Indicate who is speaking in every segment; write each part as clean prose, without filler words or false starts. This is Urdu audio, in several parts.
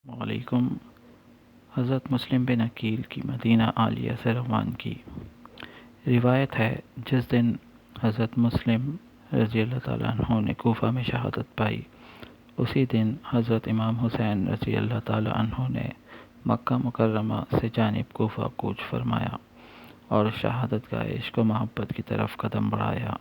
Speaker 1: وعلیکم۔ حضرت مسلم بن عقیل کی مدینہ عالیہ سے روان کی روایت ہے، جس دن حضرت مسلم رضی اللہ تعالیٰ عنہ نے کوفہ میں شہادت پائی، اسی دن حضرت امام حسین رضی اللہ تعالیٰ عنہ نے مکہ مکرمہ سے جانب کوفہ کوچ فرمایا اور شہادت کا عشق و محبت کی طرف قدم بڑھایا۔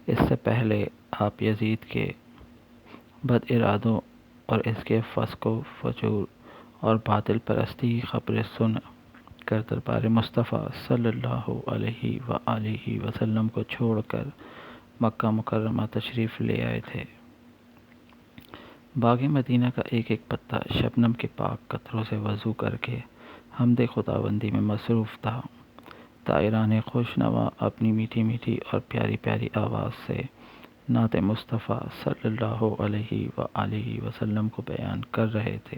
Speaker 1: اس سے پہلے آپ یزید کے بد ارادوں اور اس کے فسق و فجور اور باطل پرستی کی خبریں سن کر دربار مصطفیٰ صلی اللہ علیہ وآلہ وسلم کو چھوڑ کر مکہ مکرمہ تشریف لے آئے تھے۔ باغ مدینہ کا ایک ایک پتا شبنم کے پاک قطروں سے وضو کر کے حمد خداوندی میں مصروف تھا۔ طائران خوشنوا اپنی میٹھی میٹھی اور پیاری پیاری آواز سے نعت مصطفیٰ صلی اللہ علیہ وآلہ وسلم کو بیان کر رہے تھے۔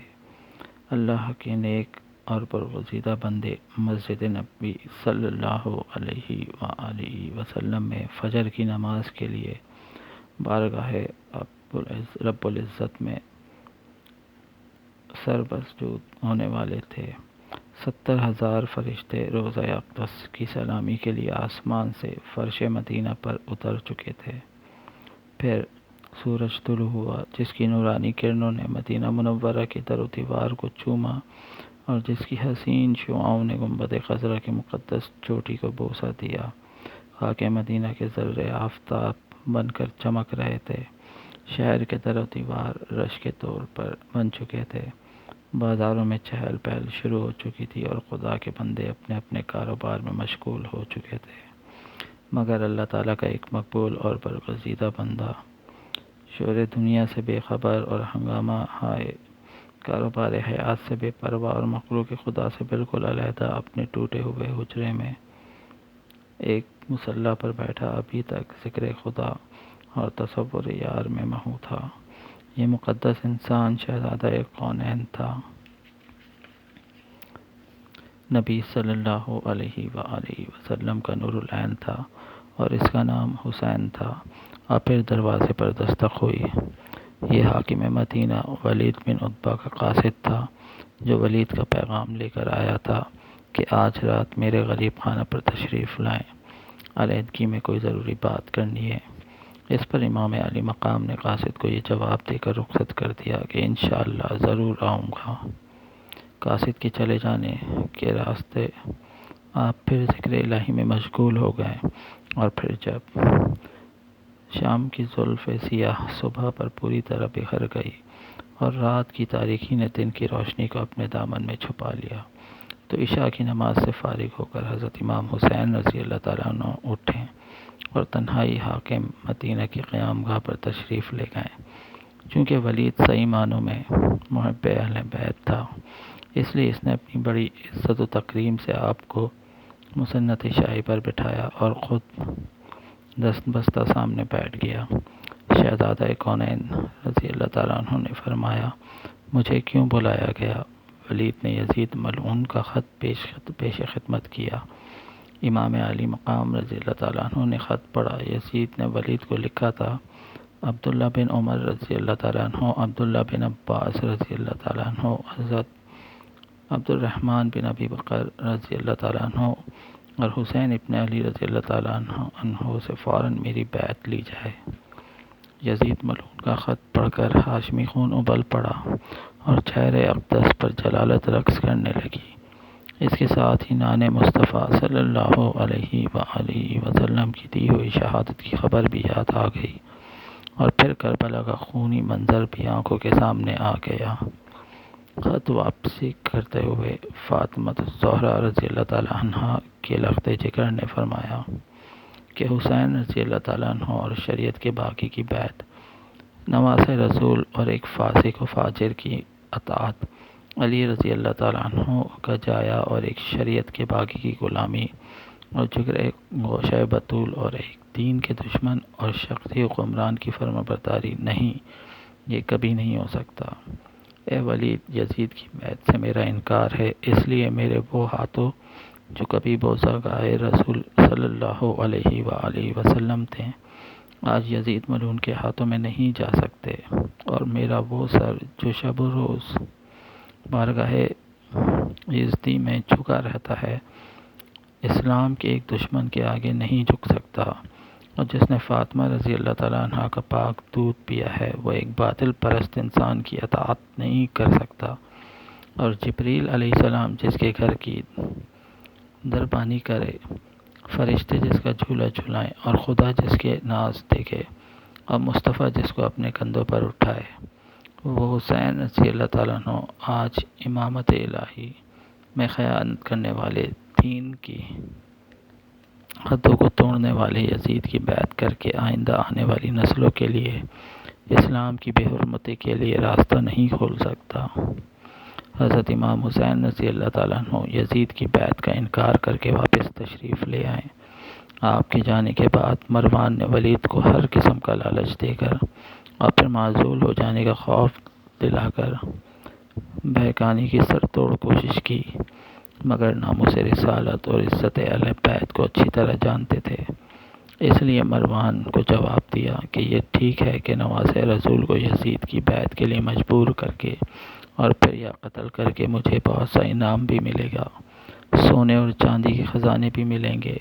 Speaker 1: اللہ کے نیک اور برگزیدہ بندے مسجد نبوی صلی اللہ علیہ وآلہ وسلم میں فجر کی نماز کے لیے بارگاہ رب العزت میں سرمسجود ہونے والے تھے۔ 70,000 فرشتے روضہ اقدس کی سلامی کے لیے آسمان سے فرش مدینہ پر اتر چکے تھے۔ پھر سورج طلوع ہوا، جس کی نورانی کرنوں نے مدینہ منورہ کی در و دیوار کو چوما اور جس کی حسین شعاؤں نے گنبد خضرا کی مقدس چوٹی کو بوسہ دیا۔ خاک مدینہ کے ذرے آفتاب بن کر چمک رہے تھے۔ شہر کے در و دیوار رش کے طور پر بن چکے تھے۔ بازاروں میں چہل پہل شروع ہو چکی تھی اور خدا کے بندے اپنے اپنے کاروبار میں مشغول ہو چکے تھے، مگر اللہ تعالیٰ کا ایک مقبول اور برگزیدہ بندہ شور دنیا سے بے خبر اور ہنگامہ ہائے کاروبار حیات سے بے پرواہ اور مخلوق خدا سے بالکل علیحدہ اپنے ٹوٹے ہوئے حجرے میں ایک مصلی پر بیٹھا ابھی تک ذکر خدا اور تصور یار میں محو تھا۔ یہ مقدس انسان شہزادہ کونین تھا، نبی صلی اللہ علیہ وآلہ وسلم کا نور العین تھا اور اس کا نام حسین تھا۔ اور پھر دروازے پر دستک ہوئی۔ یہ حاکم مدینہ ولید بن عتبہ کا قاصد تھا، جو ولید کا پیغام لے کر آیا تھا کہ آج رات میرے غریب خانہ پر تشریف لائیں، علیحدگی میں کوئی ضروری بات کرنی ہے۔ اس پر امام علی مقام نے قاصد کو یہ جواب دے کر رخصت کر دیا کہ انشاءاللہ ضرور آؤں گا۔ قاصد کے چلے جانے کے راستے آپ پھر ذکر الہی میں مشغول ہو گئے، اور پھر جب شام کی زلف سیاہ صبح پر پوری طرح بکھر گئی اور رات کی تاریکی نے دن کی روشنی کو اپنے دامن میں چھپا لیا، تو عشاء کی نماز سے فارغ ہو کر حضرت امام حسین رضی اللہ تعالیٰ عنہ اٹھے اور تنہائی حاکم مدینہ کی قیام گاہ پر تشریف لے گئے۔ چونکہ ولید صحیح معنوں میں محب اہل بیت تھا، اس لیے اس نے اپنی بڑی عزت و تکریم سے آپ کو مسنت شاہی پر بٹھایا اور خود دست بستہ سامنے بیٹھ گیا۔ شہزادہ کونین رضی اللہ تعالیٰ عنہ نے فرمایا، مجھے کیوں بلایا گیا؟ ولید نے یزید ملعون کا خط پیش خدمت کیا۔ امام علی مقام رضی اللہ تعالیٰ عنہ نے خط پڑھا۔ یزید نے ولید کو لکھا تھا، عبداللہ بن عمر رضی اللہ تعالیٰ عنہ، عبداللہ بن عباس رضی اللہ تعالیٰ عنہ، حضرت عبد الرحمن بن ابی بکر رضی اللہ تعالیٰ عنہ اور حسین ابن علی رضی اللہ تعالیٰ عنہ سے فوراً میری بیعت لی جائے۔ یزید ملعون کا خط پڑھ کر ہاشمی خون ابل پڑا اور چہرے اقدس پر جلالت رقص کرنے لگی۔ اس کے ساتھ ہی نان مصطفیٰ صلی اللہ علیہ وآلہ وسلم کی دی ہوئی شہادت کی خبر بھی یاد آ گئی، اور پھر کربلا کا خونی منظر بھی آنکھوں کے سامنے آ گیا۔ خط واپسی کرتے ہوئے فاطمہ الزہرا رضی اللہ تعالیٰ عنہ کے لخت جگر نے فرمایا کہ حسین رضی اللہ تعالیٰ عنہ اور شریعت کے باغی کی بیعت، نواز رسول اور ایک فاسق و فاجر کی اطاعت، علی رضی اللہ تعالیٰ عنہ کا جایا اور ایک شریعت کے باغی کی غلامی، اور جگر گوشہ بطول اور ایک دین کے دشمن اور شخصی حکمران کی فرما برداری نہیں، یہ کبھی نہیں ہو سکتا۔ اے ولید، یزید کی بیعت سے میرا انکار ہے، اس لیے میرے وہ ہاتھوں جو کبھی بوسہ گائے رسول صلی اللہ علیہ وآلہ وسلم تھے، آج یزید ملعون کے ہاتھوں میں نہیں جا سکتے، اور میرا وہ سر جو شب و روز بارگاہ یزدی میں جھکا رہتا ہے، اسلام کے ایک دشمن کے آگے نہیں جھک سکتا، اور جس نے فاطمہ رضی اللہ تعالیٰ عنہ کا پاک دودھ پیا ہے وہ ایک باطل پرست انسان کی اطاعت نہیں کر سکتا، اور جبریل علیہ السلام جس کے گھر کی دربانی کرے، فرشتے جس کا جھولا جھلائیں، اور خدا جس کے ناز دیکھے، اور مصطفیٰ جس کو اپنے کندھوں پر اٹھائے، وہ حسین رضی اللہ تعالیٰ عنہ آج امامت الہی میں خیانت کرنے والے، دین کی حدوں کو توڑنے والے یزید کی بیعت کر کے آئندہ آنے والی نسلوں کے لیے اسلام کی بے حرمتی کے لیے راستہ نہیں کھول سکتا۔ حضرت امام حسین رضی اللہ تعالیٰ عنہ یزید کی بیعت کا انکار کر کے واپس تشریف لے آئے۔ آپ کے جانے کے بعد مروان نے ولید کو ہر قسم کا لالچ دے کر اور پھر معزول ہو جانے کا خوف دلا کر بہکانے کی سر توڑ کوشش کی، مگر ناموس رسالت اور عزت اہل بیت کو اچھی طرح جانتے تھے، اس لیے مروان کو جواب دیا کہ یہ ٹھیک ہے کہ نواز رسول کو یزید کی بیعت کے لیے مجبور کر کے اور پھر یا قتل کر کے مجھے بہت سا انعام بھی ملے گا، سونے اور چاندی کے خزانے بھی ملیں گے،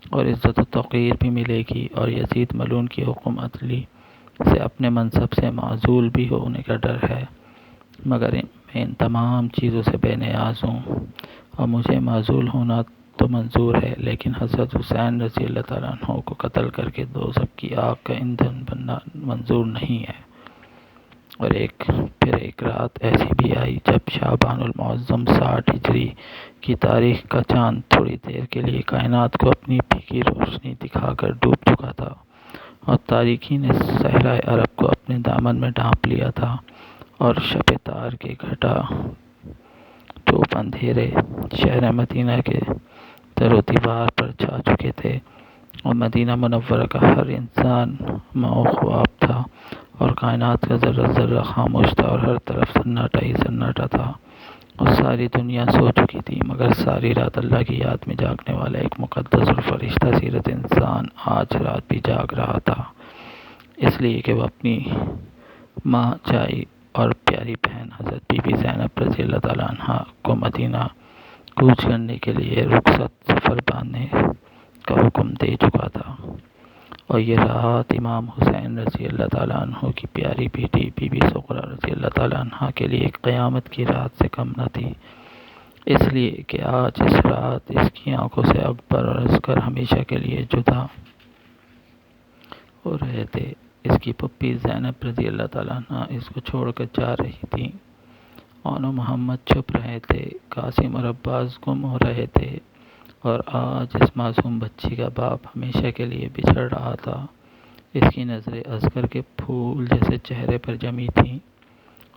Speaker 1: اور عزت و توقیر بھی ملے گی، اور یزید ملعون کی حکم عدلی سے اپنے منصب سے معزول بھی ہونے کا ڈر ہے، مگر میں ان تمام چیزوں سے بے نیاز ہوں، اور مجھے معزول ہونا تو منظور ہے، لیکن حضرت حسین رضی اللہ تعالیٰ عنہ کو قتل کر کے دوزخ کی آگ کا ایندھن بننا منظور نہیں ہے۔ اور پھر ایک رات ایسی بھی آئی جب شعبان المعظم 60 ہجری کی تاریخ کا چاند تھوڑی دیر کے لیے کائنات کو اپنی پھیکی روشنی دکھا کر ڈوب چکا تھا، اور تاریکی نے صحرائے عرب کو اپنے دامن میں ڈھانپ لیا تھا، اور شب تار کے گھٹا ٹوپ اندھیرے شہر مدینہ کے در و دیوار پر چھا چکے تھے، اور مدینہ منورہ کا ہر انسان ماؤ خواب تھا، اور کائنات کا ذرہ ذرہ خاموش تھا، اور ہر طرف سناٹا ہی سناٹا تھا، اور ساری دنیا سو چکی تھی، مگر ساری رات اللہ کی یاد میں جاگنے والا ایک مقدس اور فرشتہ سیرت انسان آج رات بھی جاگ رہا تھا، اس لیے کہ وہ اپنی ماں چائی اور پیاری بہن حضرت بی بی زینب رضی اللہ تعالیٰ عنہ کو مدینہ کوچ کرنے کے لیے رخصت سفر باندھنے کا حکم دے چکا تھا، اور یہ رات امام حسین رضی اللہ تعالیٰ عنہ کی پیاری بیٹی بی بی سغرا رضی اللہ تعالیٰ عنہ کے لیے ایک قیامت کی رات سے کم نہ تھی، اس لیے کہ آج اس رات اس کی آنکھوں سے اکبر اور اصغر ہمیشہ کے لیے جدا ہو رہے تھے۔ اس کی پھپھی زینب رضی اللہ تعالیٰ عنہ اس کو چھوڑ کر جا رہی تھی، اون و محمد چھپ رہے تھے، قاسم اور عباس گم ہو رہے تھے، اور آج اس معصوم بچی کا باپ ہمیشہ کے لیے بچھڑ رہا تھا۔ اس کی نظریں اصغر کے پھول جیسے چہرے پر جمی تھیں،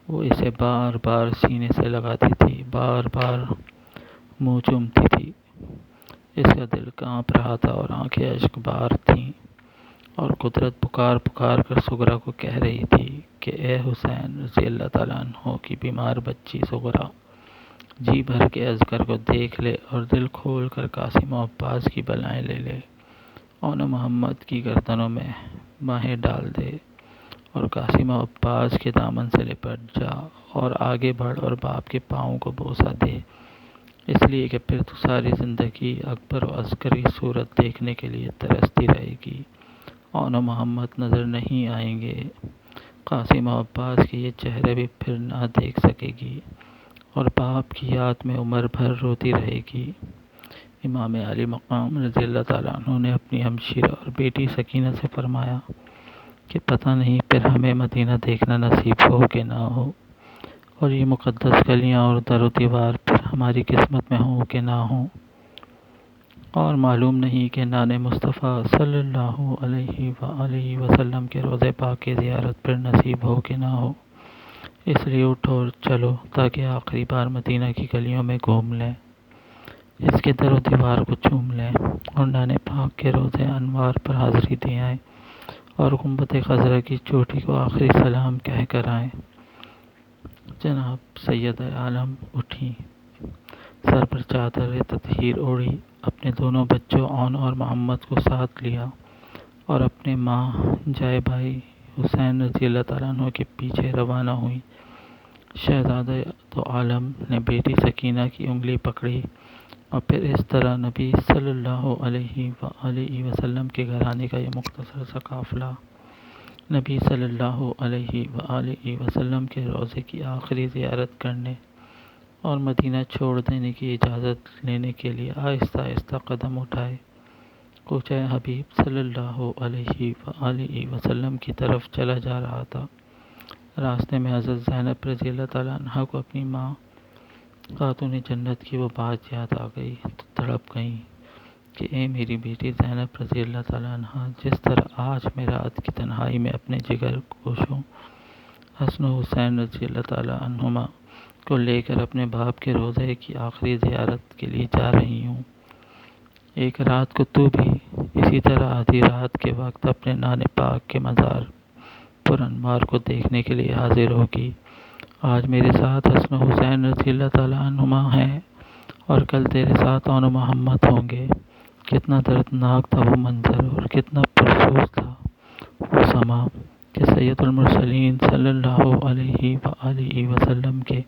Speaker 1: وہ اسے بار بار سینے سے لگاتی تھی، بار بار منہ چومتی تھی، اس کا دل کانپ رہا تھا اور آنکھیں اشک بار تھیں، اور قدرت پکار پکار کر سغرا کو کہہ رہی تھی کہ اے حسین رضی اللہ تعالیٰ عنہ کی بیمار بچی سغرا، جی بھر کے اصغر کو دیکھ لے اور دل کھول کر قاسم و عباس کی بلائیں لے لے، اون و محمد کی گردنوں میں باہیں ڈال دے، اور قاسم و عباس کے دامن سے لپٹ جا اور آگے بڑھ اور باپ کے پاؤں کو بوسہ دے، اس لیے کہ پھر تو ساری زندگی اکبر و اصغر کی صورت دیکھنے کے لیے ترستی رہے گی، اون و محمد نظر نہیں آئیں گے، قاسم و عباس کے یہ چہرے بھی پھر نہ دیکھ سکے گی، اور باپ کی یاد میں عمر بھر روتی رہے گی۔ امام علی مقام رضی اللہ تعالیٰ عنہ نے اپنی ہمشیرہ اور بیٹی سکینہ سے فرمایا کہ پتہ نہیں پھر ہمیں مدینہ دیکھنا نصیب ہو کہ نہ ہو، اور یہ مقدس گلیاں اور در و دیوار پھر ہماری قسمت میں ہوں کہ نہ ہوں، اور معلوم نہیں کہ نان مصطفیٰ صلی اللہ علیہ وآلہ وسلم کے روضہ پاک کی زیارت پھر نصیب ہو کہ نہ ہو، اس لیے اٹھو اور چلو تاکہ آخری بار مدینہ کی گلیوں میں گھوم لیں، اس کے در و دیوار کو چوم لیں، اور نان پاک کے روضہ انوار پر حاضری دے آئیں، اور گنبد خضرا کی چوٹی کو آخری سلام کہہ کر آئیں۔ جناب سید عالم اٹھیں، سر پر چادر تطہیر اوڑھی، اپنے دونوں بچوں اون اور محمد کو ساتھ لیا، اور اپنے ماں جائے بھائی حسین رضی اللہ تعالیٰ عنہ کے پیچھے روانہ ہوئی۔ شہزادہ دو عالم نے بیٹی سکینہ کی انگلی پکڑی اور پھر اس طرح نبی صلی اللہ علیہ وآلہ وسلم کے گھر آنے کا یہ مختصر سا قافلہ نبی صلی اللہ علیہ وآلہ وسلم کے روضے کی آخری زیارت کرنے اور مدینہ چھوڑ دینے کی اجازت لینے کے لیے آہستہ آہستہ قدم اٹھائے کوچہ حبیب صلی اللہ علیہ وآلہ وسلم کی طرف چلا جا رہا تھا۔ راستے میں حضرت زینب رضی اللہ تعالیٰ عنہ کو اپنی ماں خاتون جنت کی وہ بات یاد آ گئی تو تڑپ گئیں کہ اے میری بیٹی زینب رضی اللہ تعالیٰ عنہ، جس طرح آج میں رات کی تنہائی میں اپنے جگر گوشوں حسن و حسین رضی اللہ تعالیٰ عنہما کو لے کر اپنے باپ کے روضے کی آخری زیارت کے لیے جا رہی ہوں، ایک رات کو تو بھی اسی طرح آدھی رات کے وقت اپنے نان پاک کے مزار پر انوار کو دیکھنے کے لیے حاضر ہوگی۔ آج میرے ساتھ حسن و حسین رضی اللہ تعالیٰ عنہما ہیں اور کل تیرے ساتھ آن محمد ہوں گے۔ کتنا دردناک تھا وہ منظر اور کتنا پرسوز تھا وہ سما کہ سید المرسلین صلی اللہ علیہ وآلہ وسلم کے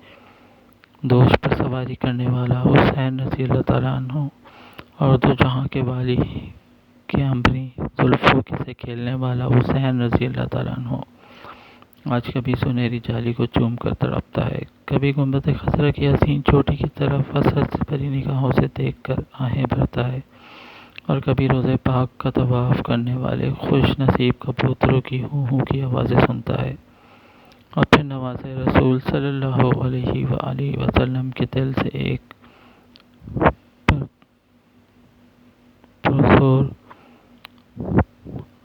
Speaker 1: دوش پر سواری کرنے والا حسین رضی اللہ تعالیٰ عنہ اور دو جہاں کے والی کے عنبری زلفوں سے کھیلنے والا حسین رضی اللہ تعالیٰ عنہ آج کبھی سنہری جالی کو چوم کر تڑپتا ہے، کبھی گنبد خضرا کی حسین چوٹی کی طرف حسرت سے بھری نگاہوں سے دیکھ کر آہیں بھرتا ہے، اور کبھی روضہ پاک کا طواف کرنے والے خوش نصیب کبوتروں کی ہوں ہوں کی آوازیں سنتا ہے، اور پھر نواز رسول صلی اللہ علیہ وآلہ وسلم کے دل سے ایک پرزور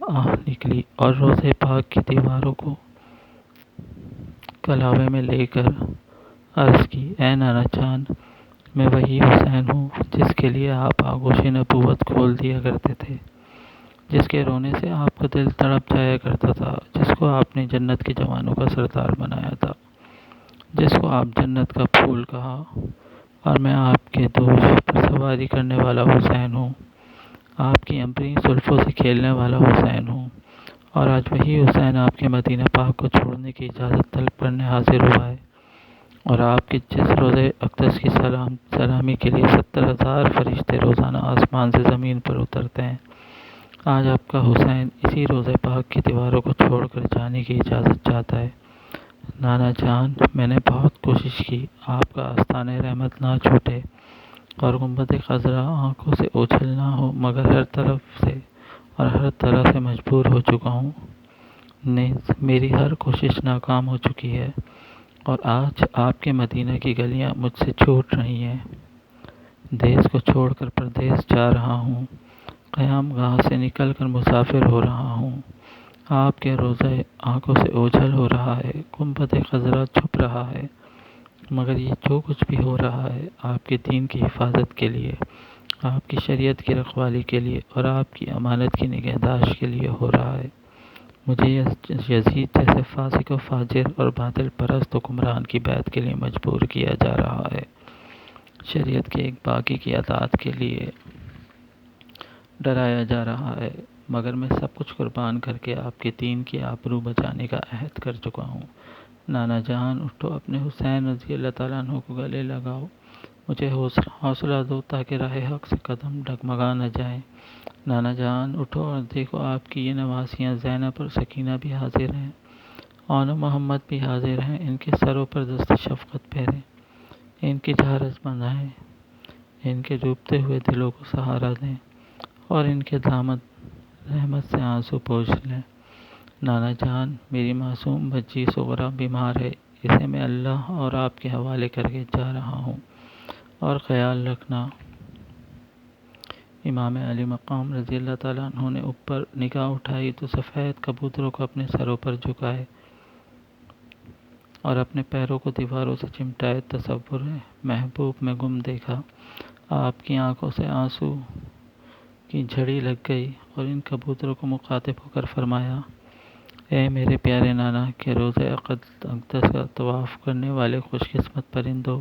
Speaker 1: آہ نکلی اور روضہ پاک کی دیواروں کو کلاوے میں لے کر عرض کی، اے نانا جان، میں وہی حسین ہوں جس کے لیے آپ آغوش نبوت کھول دیا کرتے تھے، جس کے رونے سے آپ کا دل تڑپ جایا کرتا تھا، جس کو آپ نے جنت کے جوانوں کا سردار بنایا تھا، جس کو آپ جنت کا پھول کہا، اور میں آپ کے دوش پر سواری کرنے والا حسین ہوں، آپ کی عنبری زلفوں سے کھیلنے والا حسین ہوں، اور آج وہی حسین آپ کے مدینہ پاک کو چھوڑنے کی اجازت طلب کرنے حاضر ہوا ہے، اور آپ کے جس روضہ اقدس کی سلامی کے لیے 70,000 فرشتے روزانہ آسمان سے زمین پر اترتے ہیں، آج آپ کا حسین اسی روضہ پاک کی دیواروں کو چھوڑ کر جانے کی اجازت چاہتا ہے۔ نانا جان، میں نے بہت کوشش کی آپ کا آستانِ رحمت نہ چھوٹے اور گنبد خضرا آنکھوں سے اوجھل نہ ہو، مگر ہر طرف سے اور ہر طرح سے مجبور ہو چکا ہوں، نیز میری ہر کوشش ناکام ہو چکی ہے، اور آج آپ کے مدینہ کی گلیاں مجھ سے چھوٹ رہی ہیں، دیس کو چھوڑ کر پردیس جا رہا ہوں، قیام گاہ سے نکل کر مسافر ہو رہا ہوں، آپ کے روضہ آنکھوں سے اوجھل ہو رہا ہے، گنبد خضرا چھپ رہا ہے، مگر یہ جو کچھ بھی ہو رہا ہے آپ کے دین کی حفاظت کے لیے، آپ کی شریعت کی رکھوالی کے لیے اور آپ کی امانت کی نگہداشت کے لیے ہو رہا ہے۔ مجھے یزید جیسے فاسق و فاجر اور باطل پرست و گمراہان کی بیعت کے لیے مجبور کیا جا رہا ہے، شریعت کے ایک باغی کی اطاعت کے لیے ڈرایا جا رہا ہے، مگر میں سب کچھ قربان کر کے آپ کے دین کی آبرو بچانے کا عہد کر چکا ہوں۔ نانا جان، اٹھو، اپنے حسین رضی اللہ تعالیٰ عنہ کو گلے لگاؤ، مجھے حوصلہ دو تاکہ راہ حق سے قدم ڈگمگا نہ جائیں۔ نانا جان، اٹھو اور دیکھو، آپ کی یہ نواسیاں زینب اور سکینہ بھی حاضر ہیں، آن محمد بھی حاضر ہیں، ان کے سروں پر دست شفقت پھیریں، ان کی ڈھارس بندھائیں، ان کے ڈوبتے ہوئے دلوں کو سہارا دیں، اور ان کے دامن رحمت سے آنسو پوچھ لیں۔ نانا جان، میری معصوم بچی صغرا بیمار ہے، اسے میں اللہ اور آپ کے حوالے کر کے جا رہا ہوں، اور خیال رکھنا۔ امام علی مقام رضی اللہ تعالیٰ عنہ نے اوپر نگاہ اٹھائی تو سفید کبوتروں کو اپنے سروں پر جھکائے اور اپنے پیروں کو دیواروں سے چمٹائے تصور محبوب میں گم دیکھا۔ آپ کی آنکھوں سے آنسو کی جھڑی لگ گئی اور ان کبوتروں کو مخاطب ہو کر فرمایا، اے میرے پیارے نانا کے روضہ اقدس کا طواف کرنے والے خوش قسمت پرندوں،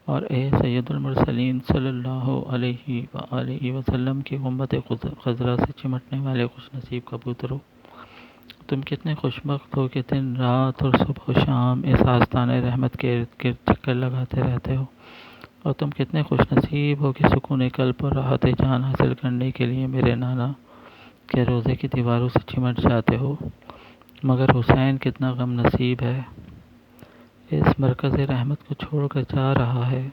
Speaker 1: اور اے سید المرسلین صلی اللہ علیہ وآلہ وسلم کی گنبد خضرا سے چمٹنے والے خوش نصیب کبوتروں، تم کتنے خوشبخت ہو کہ دن رات اور صبح و شام اس آستان رحمت کے ارد گرد چکر لگاتے رہتے ہو، اور تم کتنے خوش نصیب ہو کہ سکون قلب اور راحت جان حاصل کرنے کے لیے میرے نانا کے روضے کی دیواروں سے چمٹ جاتے ہو۔ مگر حسین کتنا غم نصیب ہے، اس مرکز رحمت کو چھوڑ کر جا رہا ہے،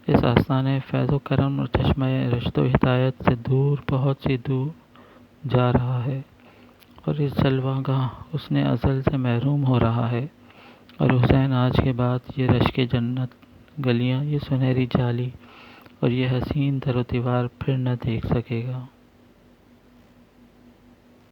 Speaker 1: اس آستان فیض و کرم اور چشمہ رشد و ہدایت سے دور، بہت سی دور جا رہا ہے، اور اس جلوہ گاہ حسن ازل سے محروم ہو رہا ہے۔ اور حسین آج کے بعد یہ رشک جنت گلیاں، یہ سنہری جالی اور یہ حسین در و دیوار پھر نہ دیکھ سکے گا۔